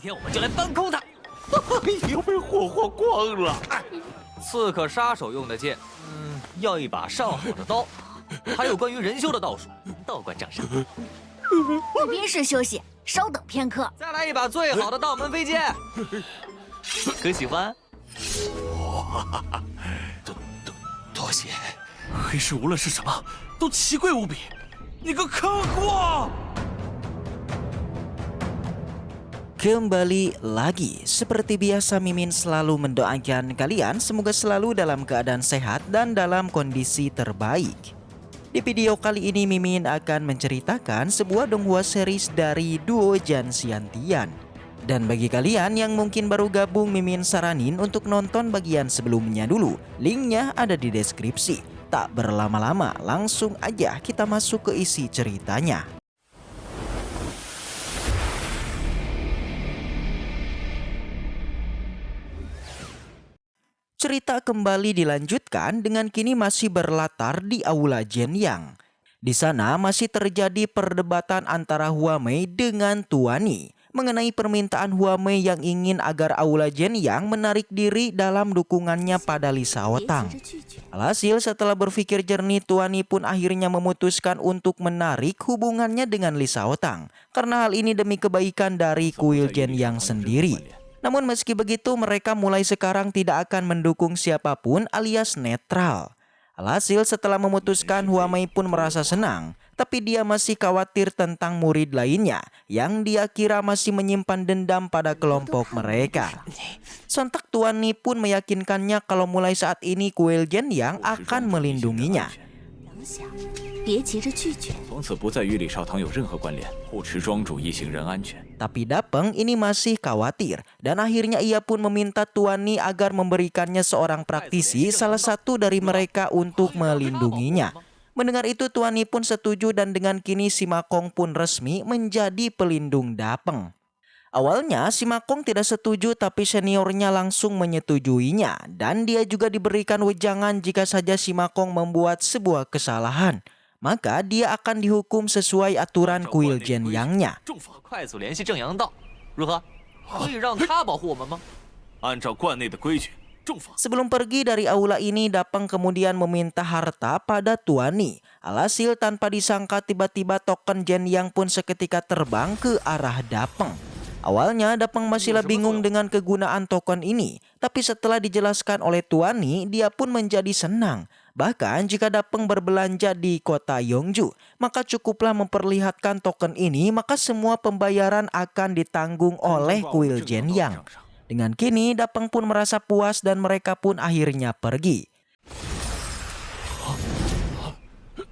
天我们就来搬空它。已经被火化光了。刺客杀手用的剑，要一把上好的刀，还有关于人修的道术，道观掌上。宾士休息，稍等片刻。再来一把最好的道门飞剑，可喜欢？多谢。黑石无论是什么，都奇贵无比。你个坑货！ Kembali lagi, seperti biasa Mimin selalu mendoakan kalian semoga selalu dalam keadaan sehat dan dalam kondisi terbaik. Di video kali ini Mimin akan menceritakan sebuah donghua series dari duo Jan Xiantian. Dan bagi kalian yang mungkin baru gabung, Mimin saranin untuk nonton bagian sebelumnya dulu. Linknya ada di deskripsi. Tak berlama-lama, langsung aja kita masuk ke isi ceritanya. Cerita kembali dilanjutkan dengan kini masih berlatar di Aula Jianyang. Di sana masih terjadi perdebatan antara Huamei dengan Tuani mengenai permintaan Huamei yang ingin agar Aula Jianyang menarik diri dalam dukungannya pada Li Shaotang. Alhasil setelah berpikir jernih, Tuani pun akhirnya memutuskan untuk menarik hubungannya dengan Li Shaotang karena hal ini demi kebaikan dari kuil Jianyang sendiri. Namun meski begitu mereka mulai sekarang tidak akan mendukung siapapun alias netral. Alhasil setelah memutuskan, Huamei pun merasa senang, tapi dia masih khawatir tentang murid lainnya yang dia kira masih menyimpan dendam pada kelompok mereka. Sontak Tuani pun meyakinkannya kalau mulai saat ini kuil Jianyang akan melindunginya. 别急着拒绝。 从此不再与李少堂有任何关联，护持庄主一行人安全。 Tapi Dapeng ini masih khawatir dan akhirnya ia pun meminta Tuani agar memberikannya seorang praktisi salah satu dari mereka untuk melindunginya. Mendengar itu Tuani pun setuju dan dengan kini si Makong pun resmi menjadi pelindung Dapeng. Awalnya si Makong tidak setuju tapi seniornya langsung menyetujuinya dan dia juga diberikan wejangan jika saja si Makong membuat sebuah kesalahan. Maka dia akan dihukum sesuai aturan kuil Jianyangnya. 快速联系正阳道，如何？可以让他保护我们吗？按照观内的规矩，重罚。 Sebelum pergi dari aula ini, Dapeng kemudian meminta harta pada Tuani. Alhasil tanpa disangka tiba-tiba token Jianyang pun seketika terbang ke arah Dapeng. Awalnya Dapeng masihlah bingung dengan kegunaan token ini, tapi setelah dijelaskan oleh Tuani, dia pun menjadi senang. Bahkan jika Dapeng berbelanja di kota Yongju, maka cukuplah memperlihatkan token ini, maka semua pembayaran akan ditanggung oleh kuil Jianyang. Dengan kini Dapeng pun merasa puas dan mereka pun akhirnya pergi.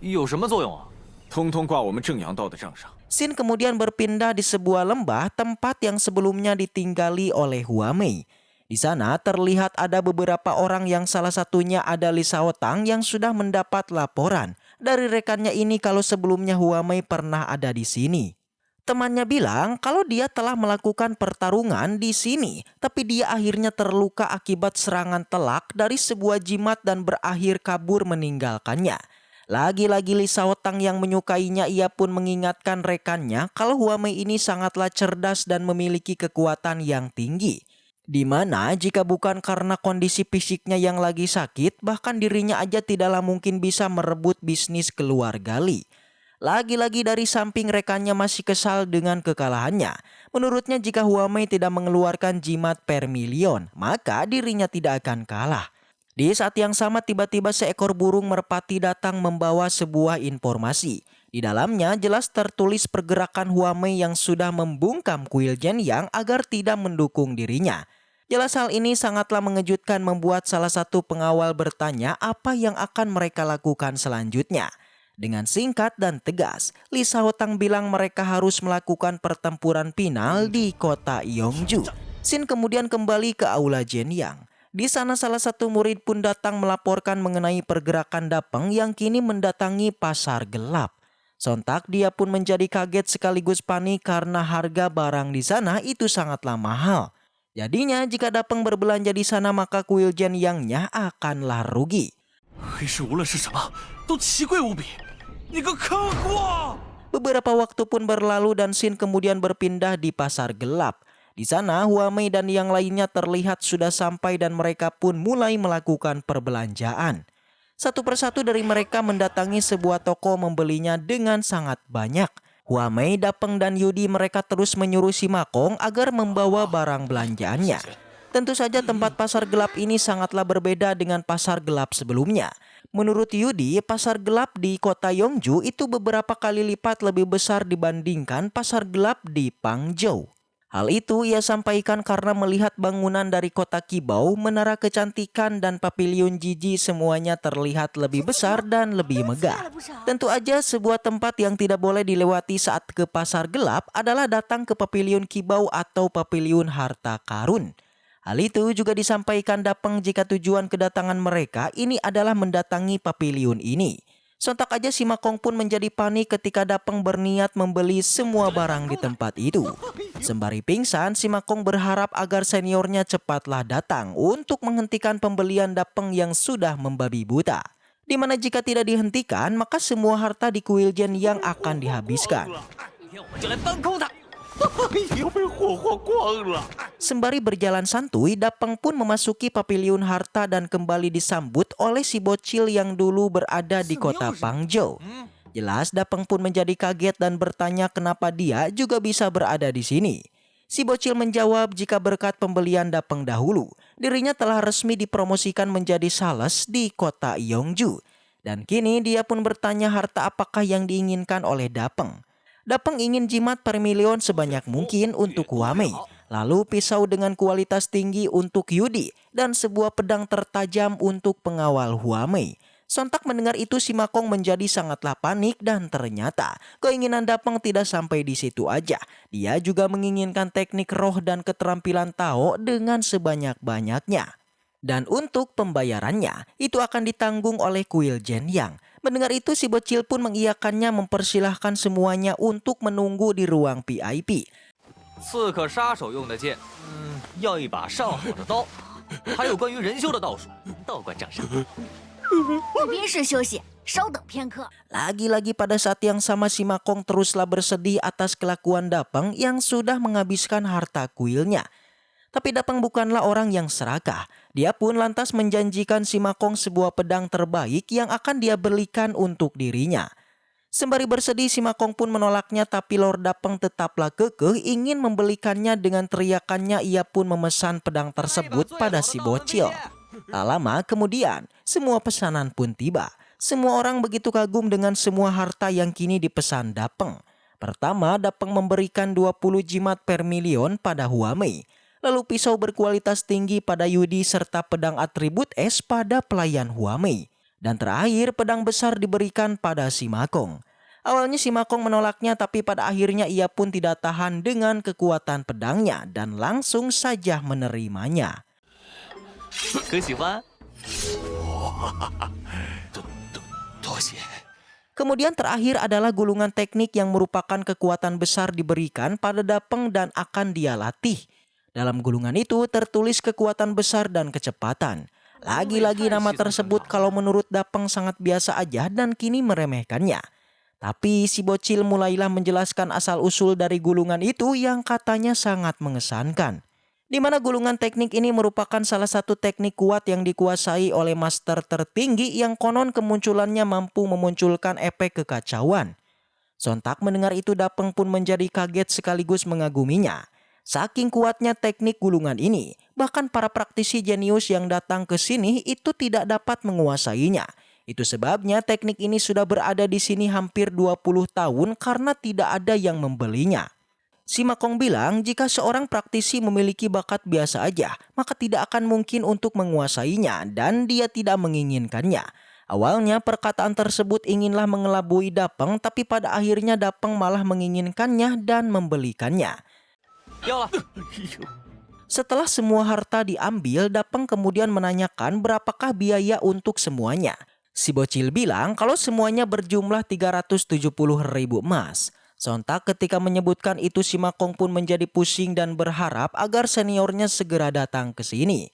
有什么作用啊？ 通通挂我们正阳道的账上。 Scene kemudian berpindah di sebuah lembah tempat yang sebelumnya ditinggali oleh Huamei. Di sana terlihat ada beberapa orang yang salah satunya ada Li Shaotang yang sudah mendapat laporan dari rekannya ini kalau sebelumnya Huamei pernah ada di sini. Temannya bilang kalau dia telah melakukan pertarungan di sini, tapi dia akhirnya terluka akibat serangan telak dari sebuah jimat dan berakhir kabur meninggalkannya. Lagi-lagi Li Shaotang yang menyukainya, ia pun mengingatkan rekannya kalau Huamei ini sangatlah cerdas dan memiliki kekuatan yang tinggi. Di mana jika bukan karena kondisi fisiknya yang lagi sakit, bahkan dirinya aja tidaklah mungkin bisa merebut bisnis keluarga Li. Lagi-lagi dari samping rekannya masih kesal dengan kekalahannya. Menurutnya jika Huamei tidak mengeluarkan jimat Vermilion, maka dirinya tidak akan kalah. Di saat yang sama tiba-tiba seekor burung merpati datang membawa sebuah informasi. Di dalamnya jelas tertulis pergerakan Huamei yang sudah membungkam kuil Jianyang agar tidak mendukung dirinya. Jelas hal ini sangatlah mengejutkan membuat salah satu pengawal bertanya apa yang akan mereka lakukan selanjutnya. Dengan singkat dan tegas, Li Shaotang bilang mereka harus melakukan pertempuran final di kota Yongju. Scene kemudian kembali ke Aula Jianyang. Di sana salah satu murid pun datang melaporkan mengenai pergerakan Dapeng yang kini mendatangi pasar gelap. Sontak dia pun menjadi kaget sekaligus panik karena harga barang di sana itu sangatlah mahal. Jadinya jika Dapeng berbelanja di sana maka kuil Jianyangnya akanlah rugi. 黑石无论是什么，都奇贵无比。你个坑货！ Beberapa waktu pun berlalu dan Scene kemudian berpindah di pasar gelap. Di sana Huamei dan yang lainnya terlihat sudah sampai dan mereka pun mulai melakukan perbelanjaan. Satu persatu dari mereka mendatangi sebuah toko membelinya dengan sangat banyak. Huamei, Dapeng dan Yudi mereka terus menyuruh si Makong agar membawa barang belanjaannya. Tentu saja tempat pasar gelap ini sangatlah berbeda dengan pasar gelap sebelumnya. Menurut Yudi, pasar gelap di kota Yongju itu beberapa kali lipat lebih besar dibandingkan pasar gelap di Pangzhou. Hal itu ia sampaikan karena melihat bangunan dari kota Qibao, menara kecantikan dan pavilion Jiji semuanya terlihat lebih besar dan lebih megah. Tentu aja sebuah tempat yang tidak boleh dilewati saat ke pasar gelap adalah datang ke pavilion Qibao atau pavilion harta karun. Hal itu juga disampaikan Dapeng jika tujuan kedatangan mereka ini adalah mendatangi pavilion ini. Sontak aja si Makong pun menjadi panik ketika Dapeng berniat membeli semua barang di tempat itu. Sembari pingsan, si Makong berharap agar seniornya cepatlah datang untuk menghentikan pembelian Dapeng yang sudah membabi buta. Di mana jika tidak dihentikan, maka semua harta di kuil Jen yang akan dihabiskan. Sembari berjalan santuy, Dapeng pun memasuki pavilion harta dan kembali disambut oleh si bocil yang dulu berada di kota Pangzhou. Jelas Dapeng pun menjadi kaget dan bertanya kenapa dia juga bisa berada di sini. Si bocil menjawab jika berkat pembelian Dapeng dahulu, dirinya telah resmi dipromosikan menjadi sales di kota Yongju. Dan kini dia pun bertanya harta apakah yang diinginkan oleh Dapeng. Dapeng ingin jimat per milion sebanyak mungkin untuk Huamei, lalu pisau dengan kualitas tinggi untuk Yudi, dan sebuah pedang tertajam untuk pengawal Huamei. Sontak mendengar itu si Makong menjadi sangatlah panik dan ternyata keinginan Dapeng tidak sampai di situ aja. Dia juga menginginkan teknik roh dan keterampilan Tao dengan sebanyak-banyaknya. Dan untuk pembayarannya itu akan ditanggung oleh kuil Jen Yang. Mendengar itu si bocil pun mengiyakannya mempersilahkan semuanya untuk menunggu di ruang VIP. 刺客杀手用的剑，要一把上好的刀，还有关于人修的道术，道观掌上。在宾室休息，稍等片刻。 Lagi-lagi pada saat yang sama si Makong teruslah bersedih atas kelakuan Dapeng yang sudah menghabiskan harta kuilnya. Tapi Dapeng bukanlah orang yang serakah. Dia pun lantas menjanjikan si Makong sebuah pedang terbaik yang akan dia belikan untuk dirinya. Sembari bersedih si Makong pun menolaknya, tapi Lord Dapeng tetaplah kekeh ingin membelikannya. Dengan teriakannya ia pun memesan pedang tersebut pada si bocil. Tak lama kemudian semua pesanan pun tiba. Semua orang begitu kagum dengan semua harta yang kini dipesan Dapeng. Pertama, Dapeng memberikan 20 jimat per milion pada Huamei. Lalu pisau berkualitas tinggi pada Yudi serta pedang atribut es pada pelayan Huamei. Dan terakhir pedang besar diberikan pada si Makong. Awalnya si Makong menolaknya, tapi pada akhirnya ia pun tidak tahan dengan kekuatan pedangnya dan langsung saja menerimanya. Kemudian terakhir adalah gulungan teknik yang merupakan kekuatan besar diberikan pada Dapeng dan akan dia latih. Dalam gulungan itu tertulis kekuatan besar dan kecepatan. Lagi-lagi nama tersebut kalau menurut Dapeng sangat biasa aja dan kini meremehkannya. Tapi si bocil mulailah menjelaskan asal-usul dari gulungan itu yang katanya sangat mengesankan. Di mana gulungan teknik ini merupakan salah satu teknik kuat yang dikuasai oleh master tertinggi yang konon kemunculannya mampu memunculkan efek kekacauan. Sontak mendengar itu Dapeng pun menjadi kaget sekaligus mengaguminya. Saking kuatnya teknik gulungan ini, bahkan para praktisi jenius yang datang ke sini itu tidak dapat menguasainya. Itu sebabnya teknik ini sudah berada di sini hampir 20 tahun karena tidak ada yang membelinya. Si Makong bilang jika seorang praktisi memiliki bakat biasa aja, maka tidak akan mungkin untuk menguasainya dan dia tidak menginginkannya. Awalnya perkataan tersebut inginlah mengelabui Dapeng, tapi pada akhirnya Dapeng malah menginginkannya dan membelikannya. Setelah semua harta diambil, Dapeng kemudian menanyakan berapakah biaya untuk semuanya. Si bocil bilang kalau semuanya berjumlah 370.000 emas. Sontak ketika menyebutkan itu si Makong pun menjadi pusing dan berharap agar seniornya segera datang ke sini.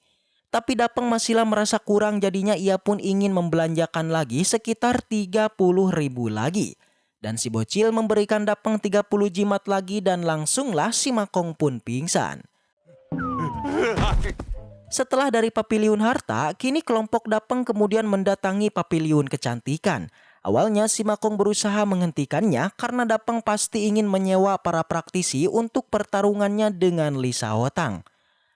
Tapi Dapeng masihlah merasa kurang, jadinya ia pun ingin membelanjakan lagi sekitar 30.000 lagi. Dan si bocil memberikan Dapeng 30 jimat lagi dan langsunglah si Makong pun pingsan. Setelah dari Papiliun Harta, kini kelompok Dapeng kemudian mendatangi Papiliun Kecantikan. Awalnya si Makong berusaha menghentikannya karena Dapeng pasti ingin menyewa para praktisi untuk pertarungannya dengan Lisa Hotang.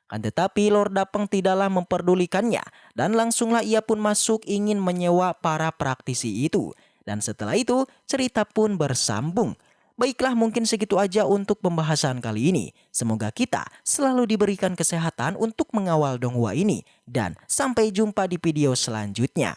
Kan tetapi Lord Dapeng tidaklah memperdulikannya dan langsunglah ia pun masuk ingin menyewa para praktisi itu. Dan setelah itu cerita pun bersambung. Baiklah, mungkin segitu aja untuk pembahasan kali ini. Semoga kita selalu diberikan kesehatan untuk mengawal Donghua ini. Dan sampai jumpa di video selanjutnya.